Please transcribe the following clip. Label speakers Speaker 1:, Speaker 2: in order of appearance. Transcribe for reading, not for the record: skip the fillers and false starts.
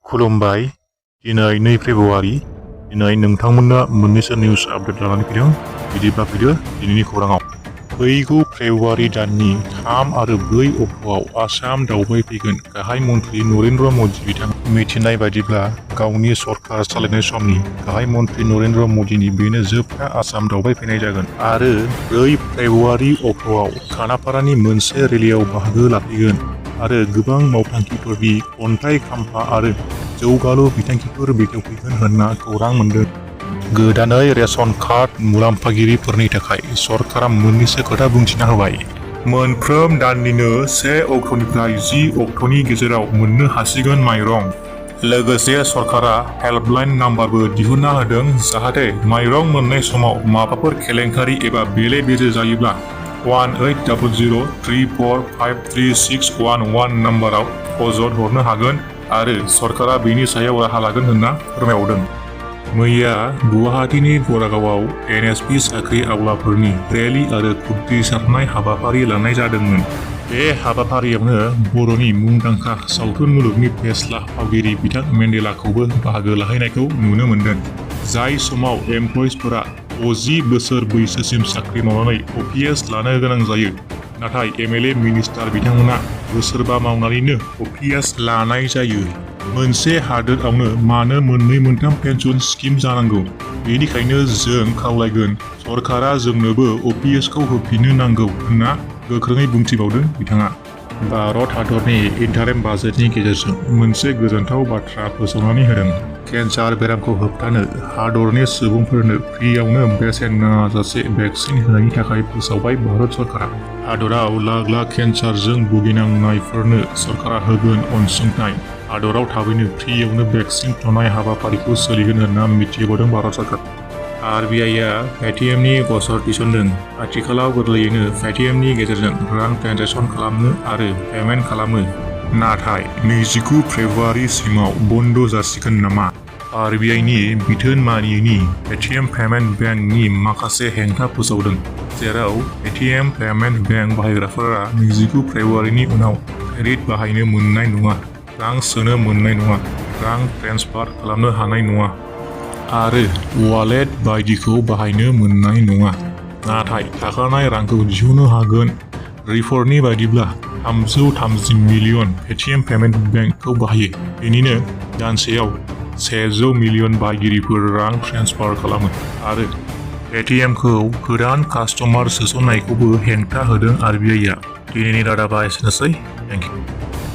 Speaker 1: खुलुमबाय दिनै 2 फेब्रुवारि दिनै नोंथांमोननो मोननैसो निउस आपडेट लानानै फैदों। बिदिब्ला फैदो दिनैनि खौराङाव। फैगौ फेब्रुवारि दाननि 3 आरो 4 अक्ट'आव आसाम दावबायफैगोन गाहाय मन्थ्रि नरेन्द्र मदि बिथाङा मिथिनाय बायदिब्ला गावनि सरकार सालायनाय समनि गाहाय मन्थ्रि नरेन्द्र मदिनि बेनो जोबथा आसाम दावबायफैनाय जागोन आरो 4 फेब्रुवारि अक्ट'आव खानापारानि मोनसे रेलियाव बाहागो लाफैगोन आरो गोबां मावथांखिफोरनि खन्थाइ खाम्फा आरो जौगालु बिथांखिफोर बेखेवफैगोन होनना खौरां मोन्दों। गोदानै रेशन कार्ड मुलाम्फागिरिफोरनि थाखाय सरकारा मोननैसो खोथा बुंथिना होबाय। मोनफ्रोम दाननिनो 1 अक्ट'निफ्राय 10 अक्ट'नि गेजेराव मोननो हासिगोन माइरं। लोगोसे सरकारा हेल्पलाइन नाम्बारबो दिहुनना होदों जाहाथे माइरं मोननाय समाव माबाफोर केलेंकारि एबा बेले बेजे जायोब्ला 180034533611 नाम्बाराव अजद हरनो हागोन आरो सरकारा बेनि सायाव राहा लागोन होनना फोरमायहरदों। मैया गुवाहाटीनि गरागावआव एनएसपि साख्रि आवलाफोरनि रेली आरो खुद्रिसारनाय हाबाफारि लानाय जादोंमोन। बे हाबाफारियावनो बर'नि मुंदांखा सावथुन मुलुगनि फेस्ला फावगिरि बिथां मेन्डेलाखौबो बाहागो लाहैनायखौ नुनो मोन्दों। जाय समाव एमप्लयिजफोरा 60 बोसोर बैसोसिम साख्रि मावनानै अपिएस लानो गोनां जायो, नाथाय एमएलए मिनिस्टार बिथांमोना बोसोरबा मावनानैनो अपिएस लानाय जायो। मोनसे हादोरावनो मानो 2-3 पेन्सन स्किम जानांगौ? बेनिखायनो जों खावलायगोन सरकारा जोंनोबो अपिएसखौ होफिननो नांगौ होनना गोख्रोङै बुंथिबावदों बिथाङा। भारत हादरनि इन्टारिम बाजेटनि गेजेरजों मोनसे गोजोनथाव बाथ्रा फोसावनानै होदों। केन्सार बेरामखौ होबथानो हादरनि सुबुंफोरनो फ्रियावनो बेसेन नाङाजासे भेक्सिन होनायनि थाखाय फोसावबाय भारत सरकारा। हादराव लाख लाख केन्सारजों भुगिनांनायफोरनो सरकारा होगोन अनसुंथाइ। हादराव थाबैनो फ्रियावनो भेक्सिन थुनाय हाबाफारिखौ सोलिगोन होनना मिथिहोबावदों भारत सरकार। आरबिआइआ पेटिएमनि गसर थिसनदों। आथिखालाव गोरलैयैनो पेटिएमनि गेजेरजों रां ट्रेन्जेकसन खालामनो आरो पेमेन्ट खालामो। नाथाय 29 फेब्रुवारिसिमाव बन्द जासिगोन नामा? आरबिआइनि बिथोन मानियैनि पेटिएम पेमेन्ट बेंकनि माखासे हेंथा फोसावदों, जेराव पेटिएम पेमेन्ट बेंक बाहायग्राफोरा 29 फेब्रुवारिनि उनाव क्रेडिट बाहायनो मोननाय नङा, रां सोनो मोननाय नङा, रां ट्रेन्सफार खालामनो हानाय नङा आरो वालेट बायदिखौ बाहायनो मोननाय नङा। नाथाय थाखानाय रांखौ दिहुननो हागोन। रिपर्टनि बायदिब्ला 330 मिलियन पेटिएम पेमेन्ट बेंकखौ बाहायो। बेनिनो दानसेयाव 100 मिलियन बाहायगिरिफोर रां ट्रेन्सफार खालामो आरो पेटिएमखौ गोदान कास्टमार सोसननायखौबो हेंथा होदों आरबिआइआ। दिनैनि रादाबा एसेनोसै। Thank you.